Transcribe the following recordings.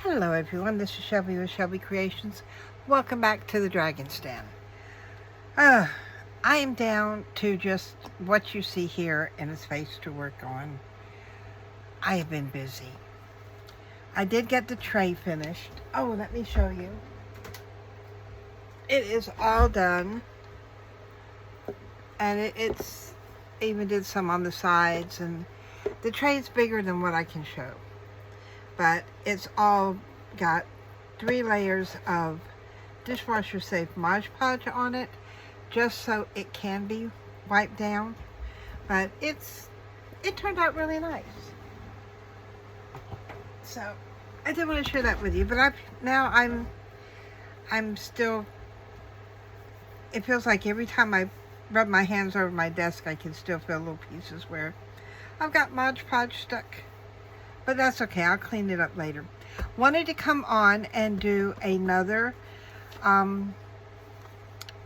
Hello everyone, this is Shelby with Shelby Creations. Welcome back to the Dragon's Den. I am down to just what you see here in his face to work on. I have been busy. I did get the tray finished. Oh, let me show you. It is all done. And it's even did some on the sides, and the tray is bigger than what I can show. But it's all got 3 layers of dishwasher safe Mod Podge on it, just so it can be wiped down. But it turned out really nice. So I did want to share that with you. But I'm still. It feels like every time I rub my hands over my desk, I can still feel little pieces where I've got Mod Podge stuck. But that's okay, I'll clean it up later. Wanted to come on and do another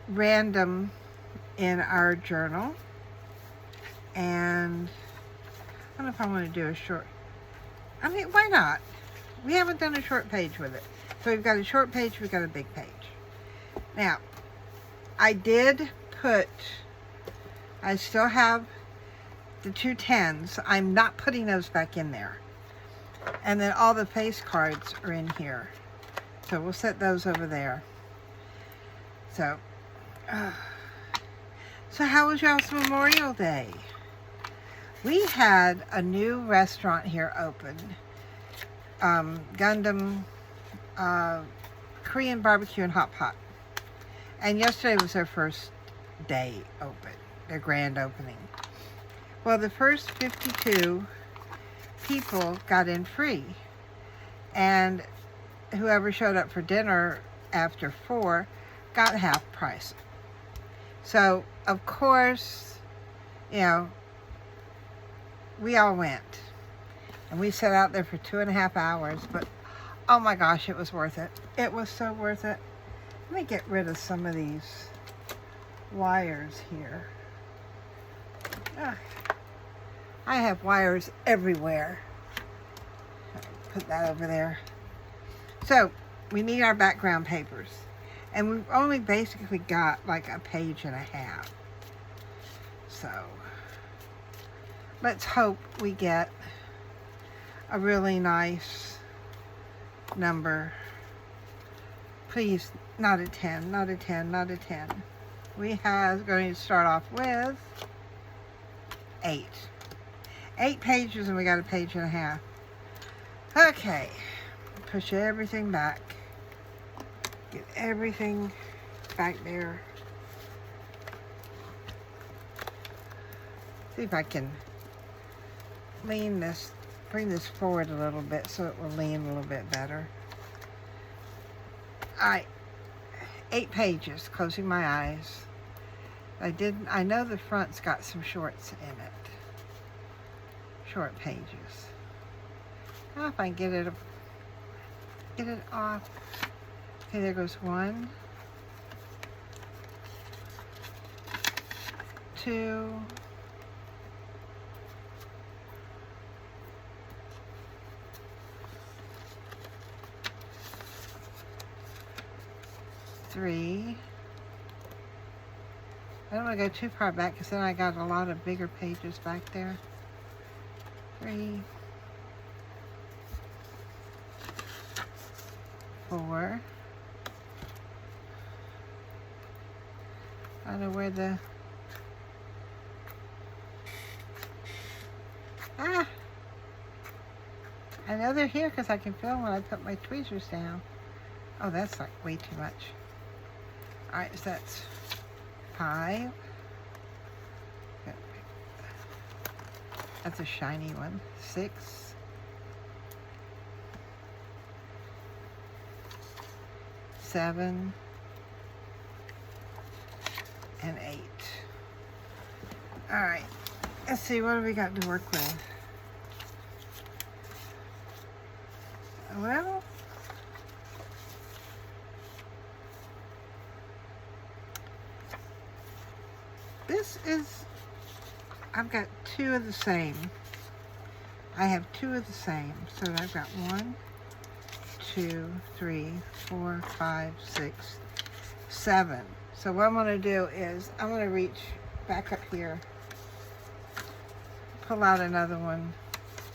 random in our journal. And I don't know if I want to do a short. I mean, why not? We haven't done a short page with it. So we've got a short page, we've got a big page. Now, I still have the 2 10s. I'm not putting those back in there. And then all the face cards are in here. So we'll set those over there. So how was y'all's Memorial Day? We had a new restaurant here open. Gundam Korean Barbecue and Hot Pot. And yesterday was their first day open. Their grand opening. Well, the first 52 people got in free, and whoever showed up for dinner after 4 got half price. So of course, you know, we all went, and we sat out there for 2.5 hours, but oh my gosh, it was worth it. It was so worth it. Let me get rid of some of these wires here. I have wires everywhere. Put that over there. So, we need our background papers. And we've only basically got like a page and a half. So, let's hope we get a really nice number. Please, not a 10, not a 10, not a 10. We are going to start off with 8. 8 pages, and we got a page and a half. Okay, push everything back. Get everything back there. See if I can bring this forward a little bit so it will lean a little bit better. Alright, 8 pages, closing my eyes. I know the front's got some shorts in it. Short pages. Now if I can get it off. Okay, there goes 1, 2, 3. I don't want to go too far back because then I got a lot of bigger pages back there. 3, 4. I don't know where the... I know they're here because I can feel them when I put my tweezers down. Oh, that's like way too much. Alright, so that's 5. That's a shiny one. 6. 7. And 8. Alright. Let's see, what do we got to work with? Well, this is, I've got 2 of the same. I have 2 of the same. So I've got 1, 2, 3, 4, 5, 6, 7. So what I'm going to do is I'm going to reach back up here, pull out another one.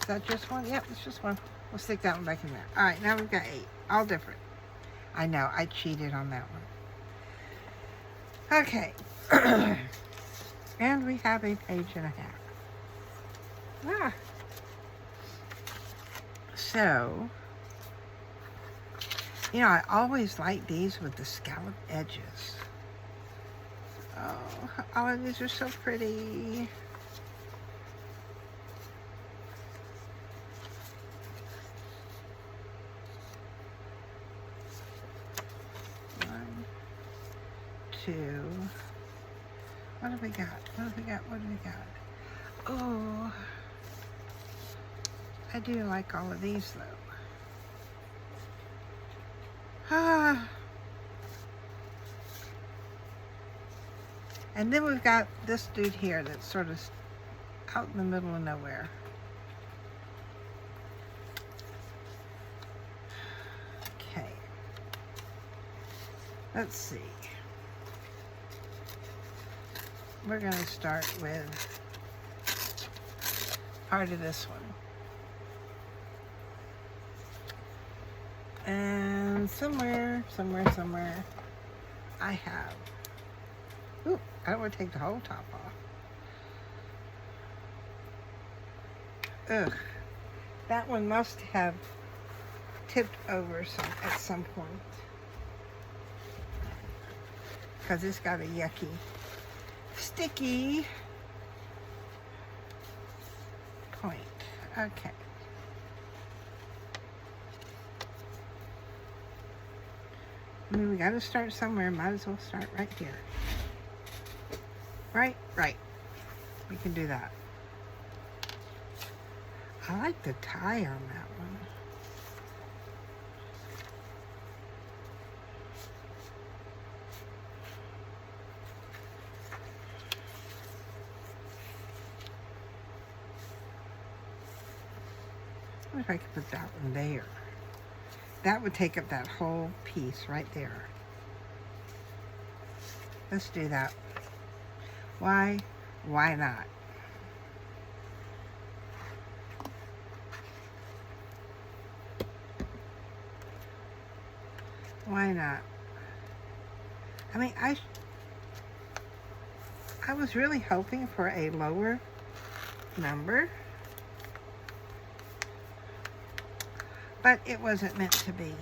Is that just one? Yep, it's just one. We'll stick that one back in there. All right, now we've got 8, all different. I know, I cheated on that one. Okay. And we have a page and a half. Ah. So, you know, I always like these with the scallop edges. Oh, all of these are so pretty. One, two. What have we got? What have we got? What have we got? Oh, I do like all of these though. Ah. And then we've got this dude here that's sort of out in the middle of nowhere. Okay. Let's see. We're going to start with part of this one. And somewhere, I have. Ooh, I don't want to take the whole top off. Ugh. That one must have tipped over at some point. Because it's got a yucky, sticky point. Okay. I mean, we got to start somewhere. Might as well start right here. Right. We can do that. I like the tie on that one. I wonder if I could put that one there. That would take up that whole piece right there. Let's do that. Why? Why not? Why not? I mean, I was really hoping for a lower number, but it wasn't meant to be.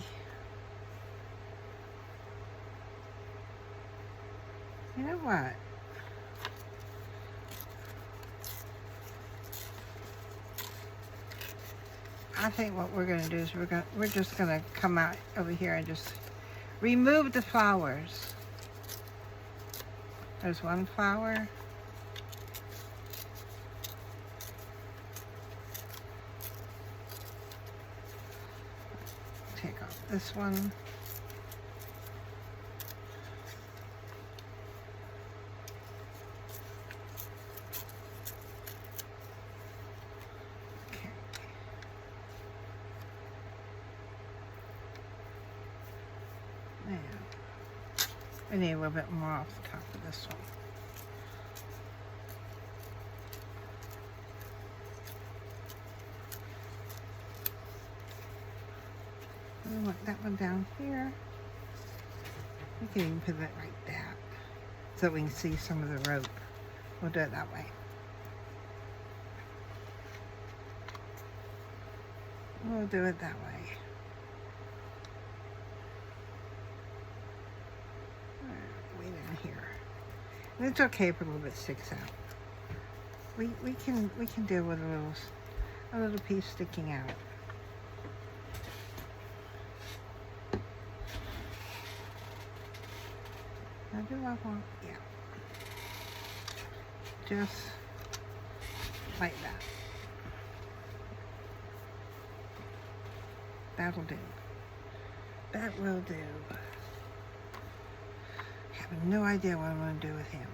You know what? I think what we're going to do is we're just going to come out over here and just remove the flowers. There's one flower. Take off this one. We need a little bit more off the top of this one. We want that one down here. We can even put it like that so we can see some of the rope. We'll do it that way. We'll do it that way. Way down here. And it's okay if a little bit sticks out. We can deal with a little piece sticking out. Now do I want? Yeah. Just like that. That'll do. That will do. I have no idea what I'm going to do with him.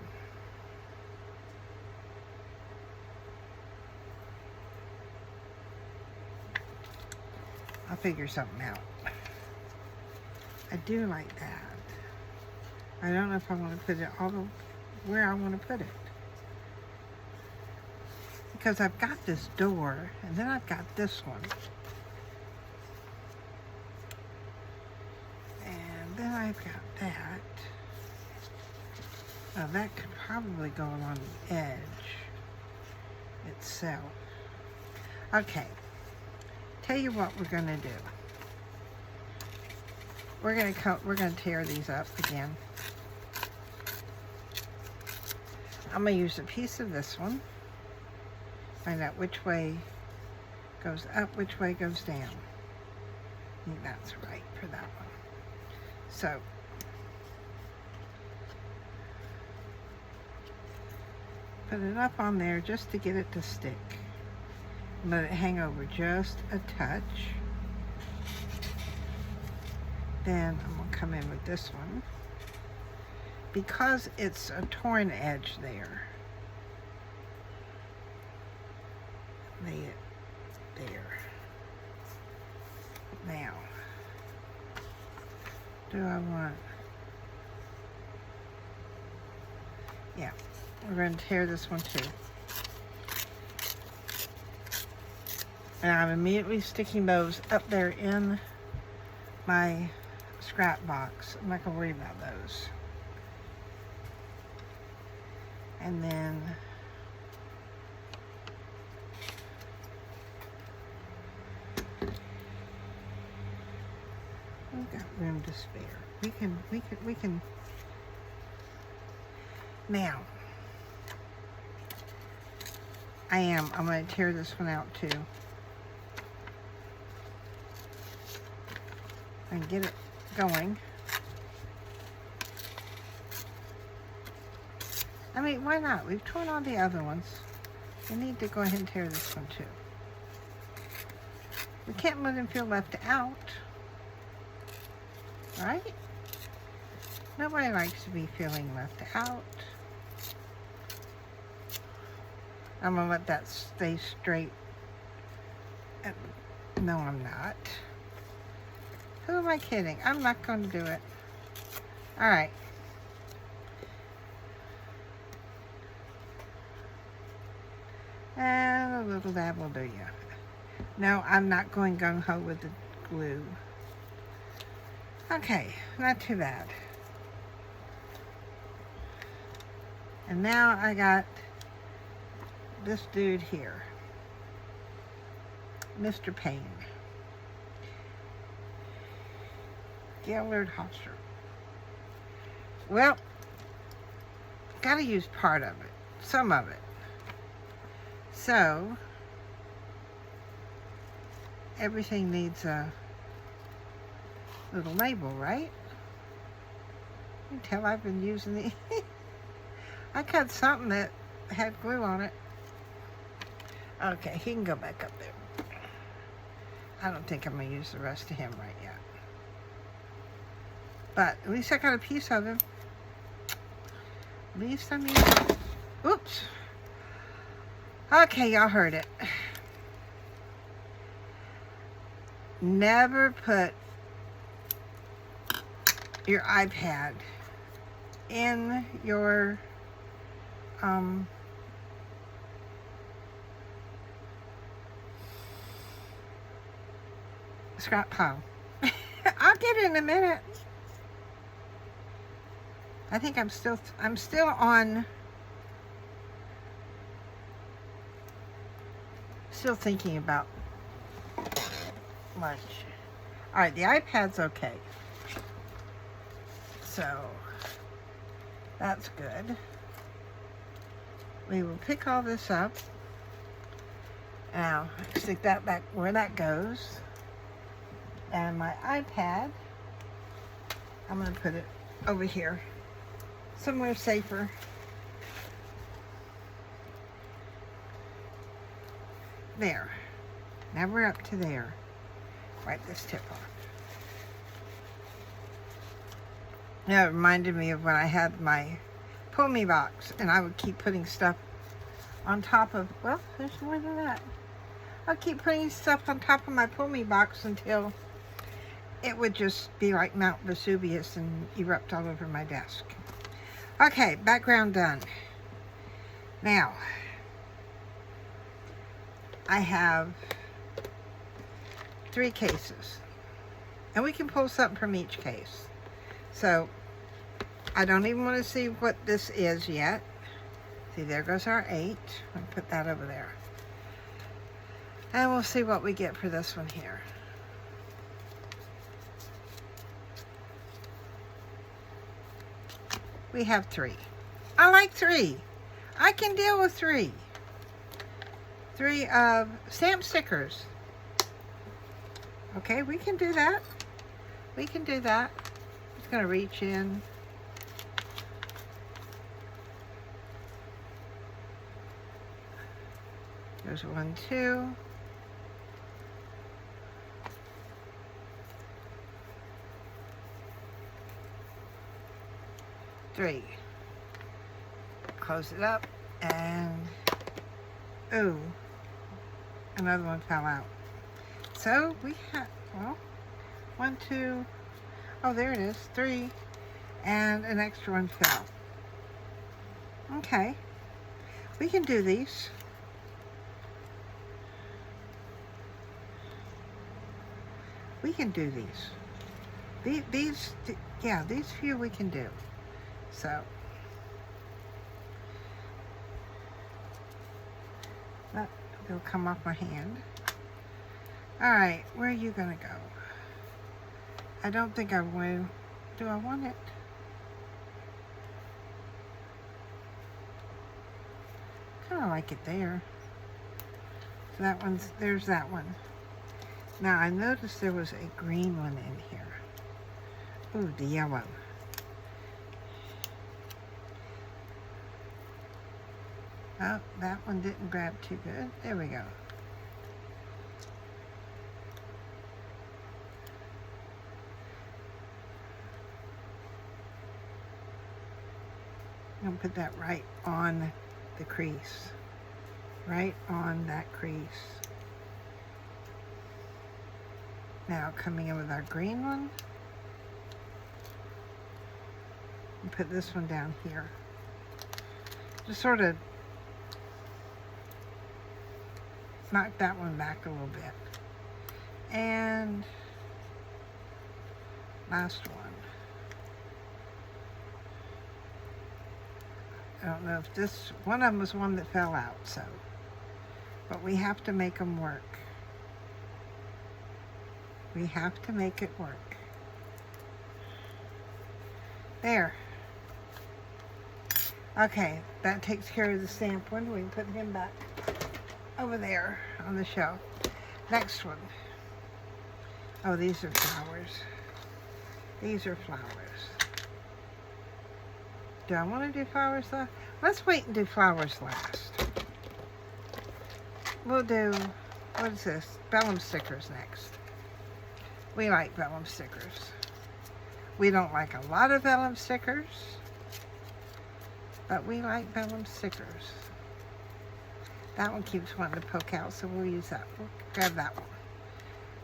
I'll figure something out. I do like that. I don't know if I want to put it all where I want to put it. Because I've got this door, and then I've got this one. And then I've got that. Oh, that could probably go along the edge itself. Okay. Tell you what we're going to do. We're going to tear these up again. I'm going to use a piece of this one. Find out which way goes up, which way goes down. I think that's right for that one. So, put it up on there just to get it to stick. Let it hang over just a touch. Then I'm going to come in with this one. Because it's a torn edge there. Lay it there. Now, do I want... Yeah, we're going to tear this one too. And I'm immediately sticking those up there in my scrap box. I'm not going to worry about those. And then we've got room to spare. We can. Now, I'm going to tear this one out too. And get it going. I mean, why not? We've torn all the other ones. We need to go ahead and tear this one too. We can't let him feel left out. Right? Nobody likes to be feeling left out. I'm going to let that stay straight. No, I'm not. Who am I kidding? I'm not going to do it. All right. And a little dab will do you. No, I'm not going gung-ho with the glue. Okay, not too bad. And now I got this dude here. Mr. Payne. Gaylord Hofstra. Well, gotta use part of it. Some of it. So, everything needs a little label, right? You can tell I've been using the... I cut something that had glue on it. Okay, he can go back up there. I don't think I'm going to use the rest of him right yet. But at least I got a piece of him. At least I mean... Oops. Okay, y'all heard it. Never put your iPad in your scrap pile. I'll get it in a minute. I think I'm still on. Still thinking about lunch. All right, the iPad's okay. So that's good. We will pick all this up. Now, stick that back where that goes. And my iPad, I'm going to put it over here, somewhere safer. There. Now we're up to there. Wipe this tip off. Now it reminded me of when I had my Pull Me box, and I would keep putting stuff on top of, well, there's more than that. I'll keep putting stuff on top of my Pull Me box until it would just be like Mount Vesuvius and erupt all over my desk. Okay, background done. Now, I have 3 cases. And we can pull something from each case. So, I don't even want to see what this is yet. See, there goes our 8. I'll put that over there. And we'll see what we get for this one here. We have 3. I like 3. I can deal with 3. 3 of stamp stickers. Okay, we can do that. We can do that. Just going to reach in. There's 1, 2. Three. Close it up and ooh, another one fell out. So we have, well, 1, 2, oh, there it is, 3, and an extra one fell. Okay, we can do these. We can do these. These few we can do. So, they'll come off my hand. All right, where are you gonna go? I don't think I want. Do I want it? Kind of like it there. So that one's, there's that one. Now I noticed there was a green one in here. Ooh, the yellow. Oh, that one didn't grab too good. There we go. I'm going to put that right on the crease. Right on that crease. Now coming in with our green one. And put this one down here. Just sort of knock that one back a little bit. And last one. I don't know if this, one of them was one that fell out, so. But we have to make them work. We have to make it work. There. Okay, that takes care of the stamp one. We can put him back over there on the shelf. Next one. Oh, these are flowers. These are flowers. Do I want to do flowers last? Let's wait and do flowers last. We'll do, what is this? Vellum stickers next. We like vellum stickers. We don't like a lot of vellum stickers, but we like vellum stickers. That one keeps wanting to poke out, so we'll use that. We'll grab that one.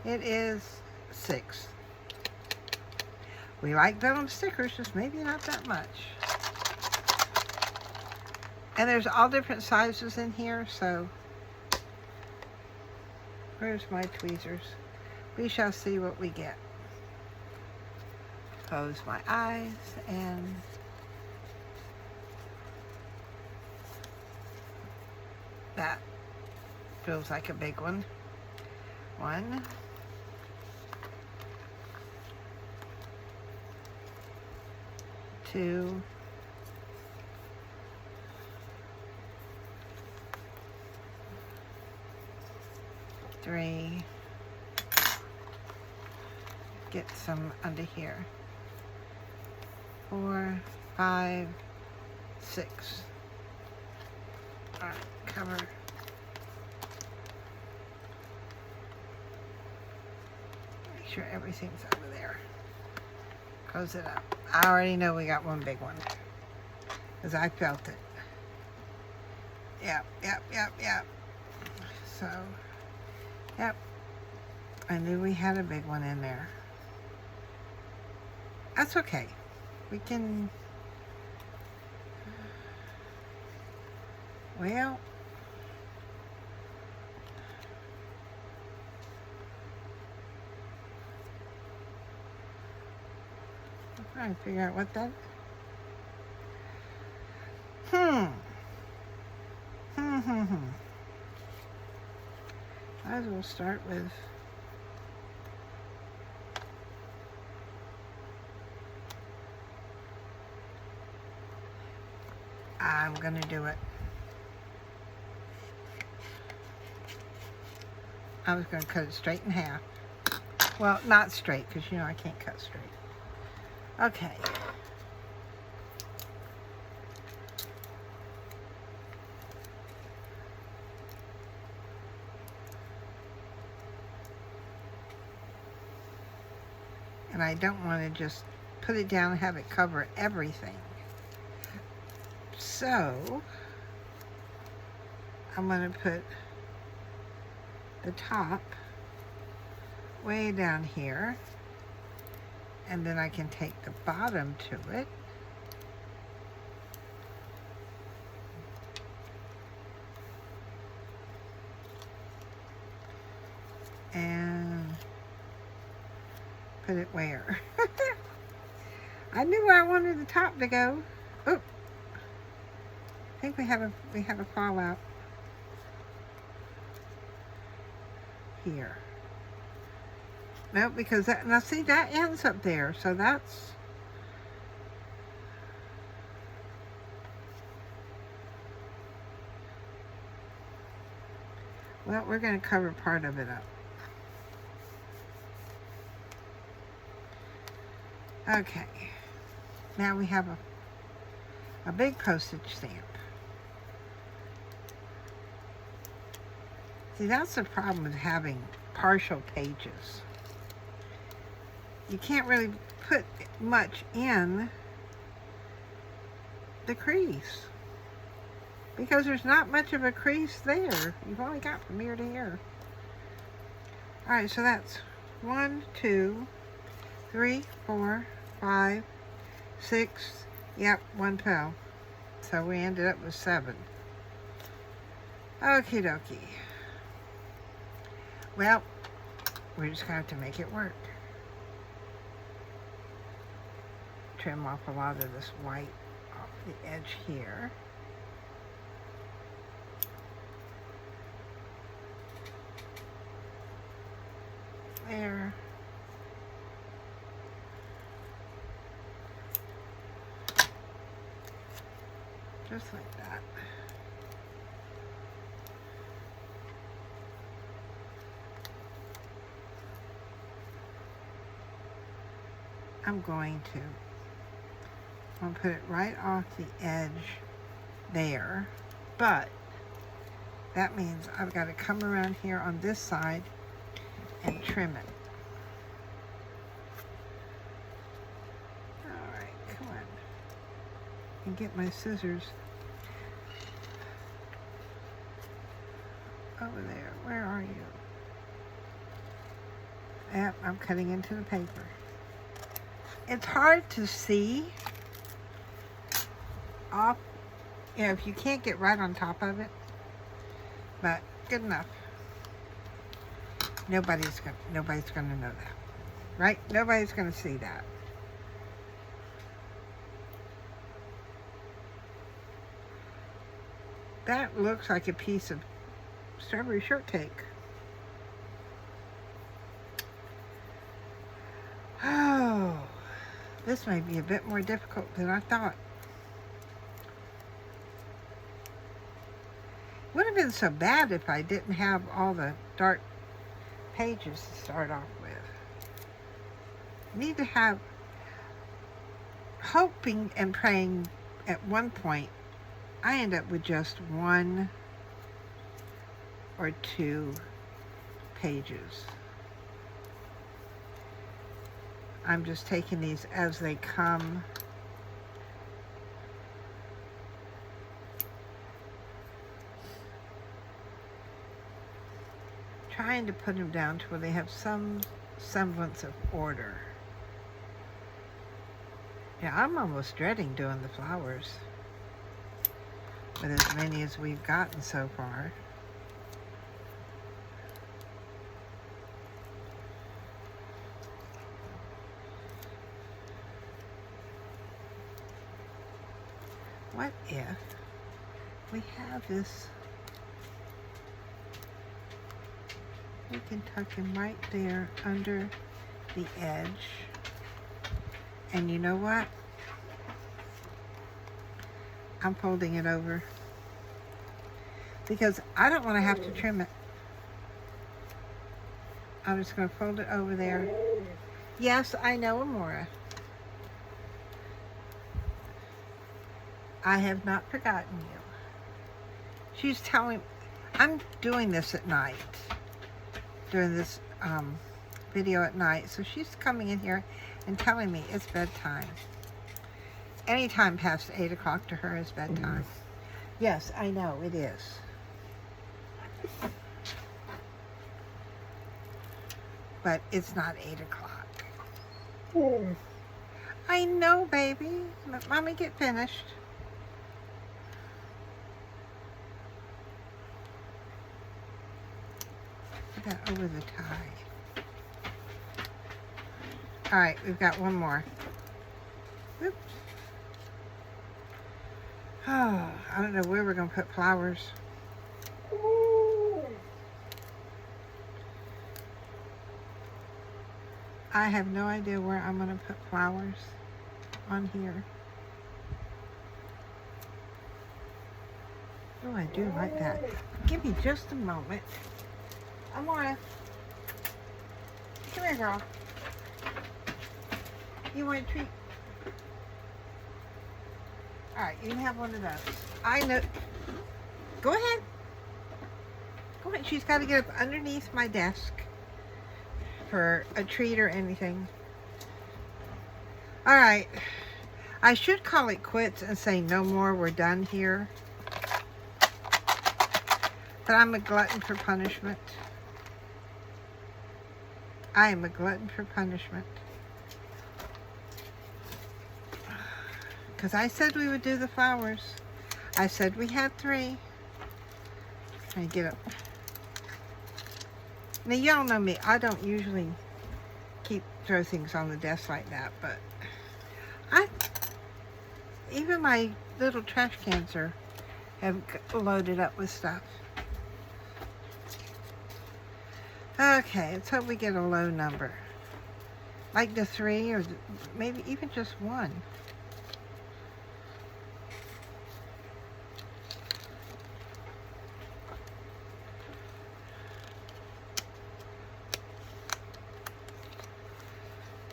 It is 6. We like vellum stickers, just maybe not that much. And there's all different sizes in here, so where's my tweezers? We shall see what we get. Close my eyes and that feels like a big one. 1, 2, 3. Get some under here. 4, 5, 6. All right, cover. Make sure everything's over there. Close it up. I already know we got one big one because I felt it. Yep. So, yep. I knew we had a big one in there. That's okay. We can... Well... I'm trying to figure out what that... Might as well start with... I'm gonna do it. I was gonna cut it straight in half. Well, not straight, because you know I can't cut straight. Okay. And I don't want to just put it down and have it cover everything. So, I'm going to put the top way down here, and then I can take the bottom to it. And put it where? I knew where I wanted the top to go. Oh, I think we have a fallout here. No, because that, now see, that ends up there, so that's... Well, we're going to cover part of it up. Okay, now we have a big postage stamp. See, that's the problem with having partial pages. You can't really put much in the crease because there's not much of a crease there. You've only got from here to here. All right, so that's 1, 2, 3, 4, 5, 6. Yep, 1 fell. So we ended up with 7. Okie dokie. Well, we're just going to have to make it work. Trim off a lot of this white off the edge here. There. Just like that. I'm going to put it right off the edge there, but that means I've got to come around here on this side and trim it. All right, come on. And get my scissors over there. Where are you? Yep, I'm cutting into the paper. It's hard to see off, you know, if you can't get right on top of it, but good enough. Nobody's gonna know that, right? Nobody's gonna see that. That looks like a piece of strawberry shortcake. Oh, this may be a bit more difficult than I thought. Wouldn't have been so bad if I didn't have all the dark pages to start off with. Need to have, hoping and praying at one point, I end up with just 1 or 2 pages. I'm just taking these as they come. Trying to put them down to where they have some semblance of order. Yeah, I'm almost dreading doing the flowers with as many as we've gotten so far. What if we have this? We can tuck him right there under the edge. And you know what? I'm folding it over because I don't want to have to trim it. I'm just going to fold it over there. Yes, I know, Amora. I have not forgotten you. She's telling, I'm doing this at night, doing this video at night. So she's coming in here and telling me it's bedtime. Anytime past 8 o'clock to her is bedtime. Yes, I know, it is. But it's not 8 o'clock. I know, baby. Let Mommy get finished. Put that over the tie. All right, we've got one more. Oops. Oh, I don't know where we're going to put flowers. I have no idea where I'm going to put flowers on here. Oh, I do like that. Give me just a moment. Amora, come here, girl. You want a treat? All right, you can have one of those. I know. Go ahead. Go ahead. She's got to get up underneath my desk for a treat or anything. All right. I should call it quits and say no more. We're done here. But I'm a glutton for punishment. I am a glutton for punishment. Because I said we would do the flowers. I said we had 3. I get up. Now y'all know me. I don't usually throw things on the desk like that, but even my little trash cans have loaded up with stuff. Okay, let's hope we get a low number. Like the 3 or maybe even just 1.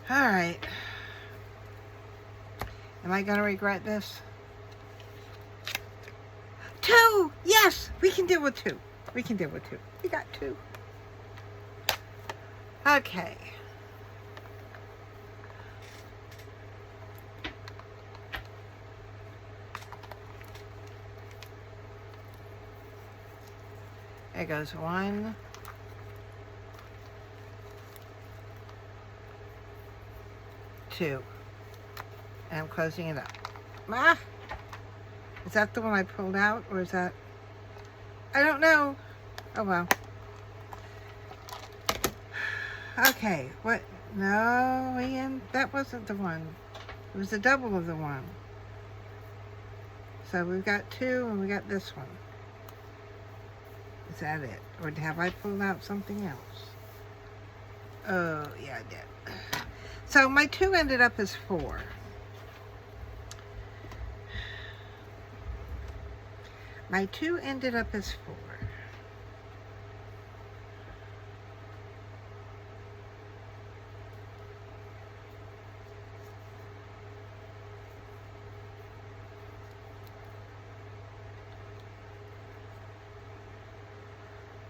All right. Am I going to regret this? 2! Yes! We can deal with 2. We can deal with 2. We got 2. Okay. There goes 1. 2. And I'm closing it up. Ah! Is that the one I pulled out, or is that... I don't know. Oh, well. Okay, what? No, Ian, that wasn't the one. It was the double of the one. So we've got 2, and we got this one. Is that it? Or have I pulled out something else? Oh, yeah, I did. So my 2 ended up as 4. My 2 ended up as 4.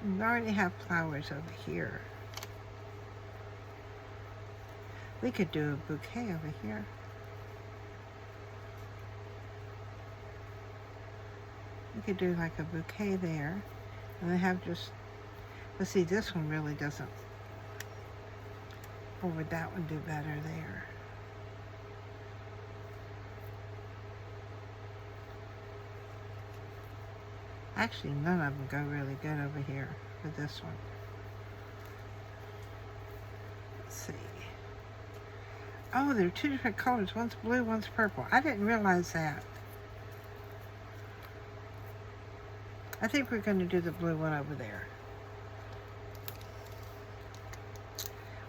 We already have flowers over here. We could do a bouquet over here. We could do like a bouquet there. And then have just, let's see, this one really doesn't. Or would that one do better there? Actually, none of them go really good over here with this one. Let's see. Oh, they're two different colors. One's blue, one's purple. I didn't realize that. I think we're going to do the blue one over there.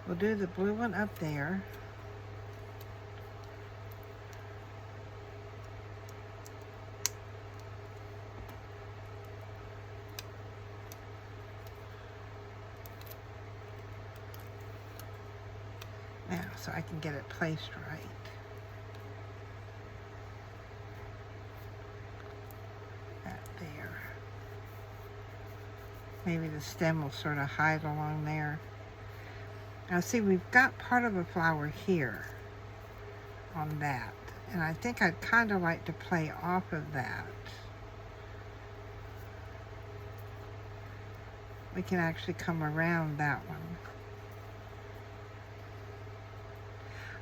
We'll do the blue one up there. Now, so I can get it placed right. That there. Maybe the stem will sort of hide along there. Now see, we've got part of a flower here on that. And I think I'd kind of like to play off of that. We can actually come around that one.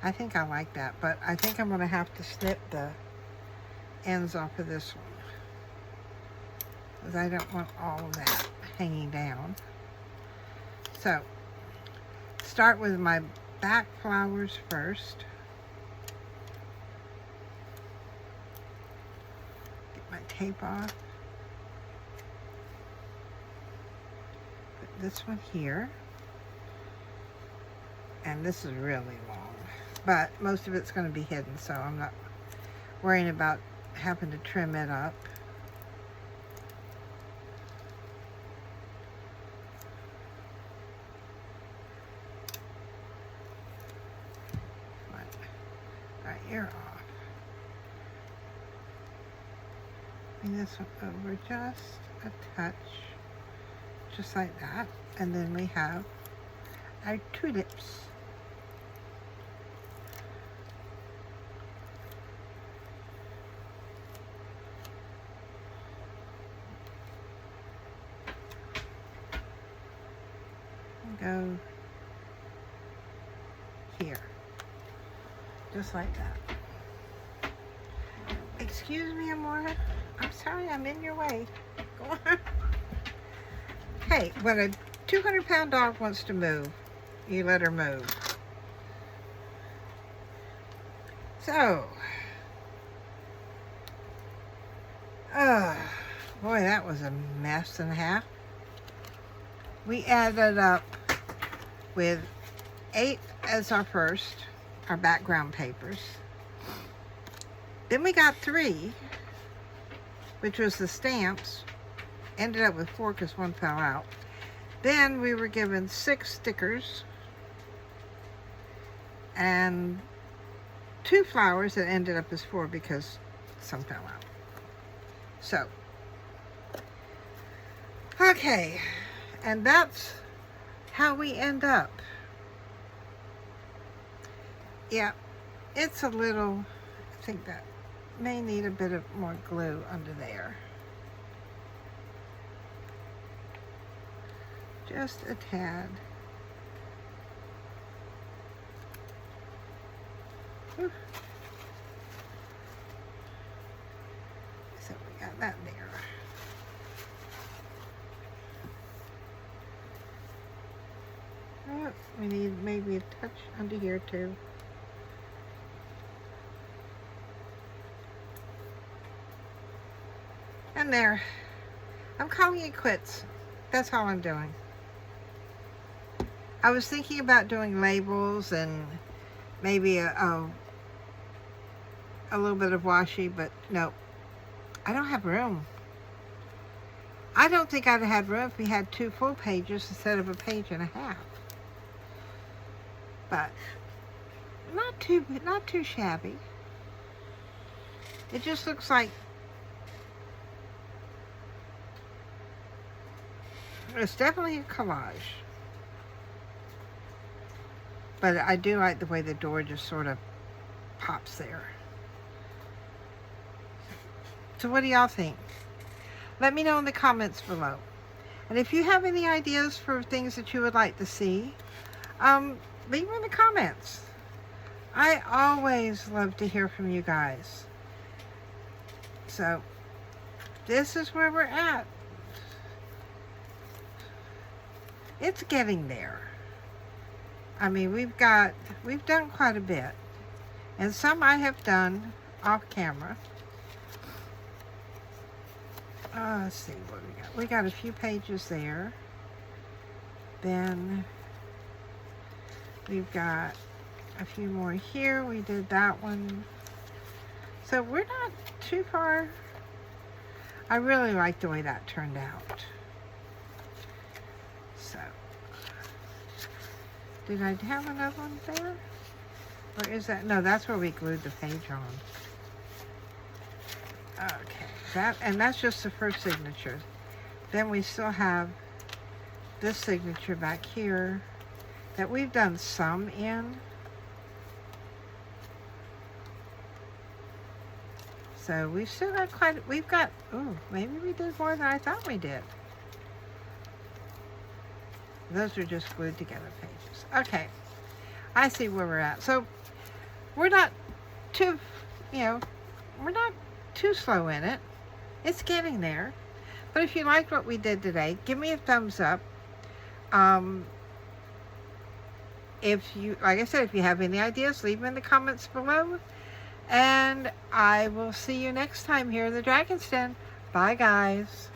I think I like that, but I think I'm going to have to snip the ends off of this one, because I don't want all of that hanging down. So, start with my back flowers first. Get my tape off. Put this one here. And this is really long, but most of it's going to be hidden, so I'm not worrying about having to trim it up. Right, you're off. Bring this one over just a touch, just like that, and then we have our tulips. Go here, just like that. Excuse me, Amora. I'm sorry, I'm in your way. Go on. Hey, when a 200-pound dog wants to move, you let her move. So, boy, that was a mess and a half. We added up with 8 as our first, our background papers. Then we got 3, which was the stamps. Ended up with 4 because 1 fell out. Then we were given 6 stickers and 2 flowers that ended up as 4 because some fell out. So, okay, and that's how we end up. Yeah, it's a little, I think that may need a bit of more glue under there. Just a tad. Whew. So we got that there. Oh, we need maybe a touch under here too. And there. I'm calling it quits. That's all I'm doing. I was thinking about doing labels and maybe a little bit of washi, but no, I don't have room. I don't think I'd have had room if we had 2 full pages instead of a page and a half. But not too shabby. It just looks like it's definitely a collage. But I do like the way the door just sort of pops there. So what do y'all think? Let me know in the comments below. And if you have any ideas for things that you would like to see, leave them in the comments. I always love to hear from you guys. So, this is where we're at. It's getting there. I mean, we've done quite a bit. And some I have done off camera. Let's see what we got. We got a few pages there. Then we've got a few more here. We did that one. So we're not too far. I really like the way that turned out. So, did I have another one there? Or is that, no, that's where we glued the page on. Okay, that's just the first signature. Then we still have this signature back here that we've done some in. So we've still got maybe we did more than I thought we did. Those are just glued together pages. Okay, I see where we're at. So we're not too, we're not too slow in it. It's getting there. But if you liked what we did today, give me a thumbs up. If you, like I said, if you have any ideas, leave them in the comments below. And I will see you next time here in the Dragon's Den. Bye, guys.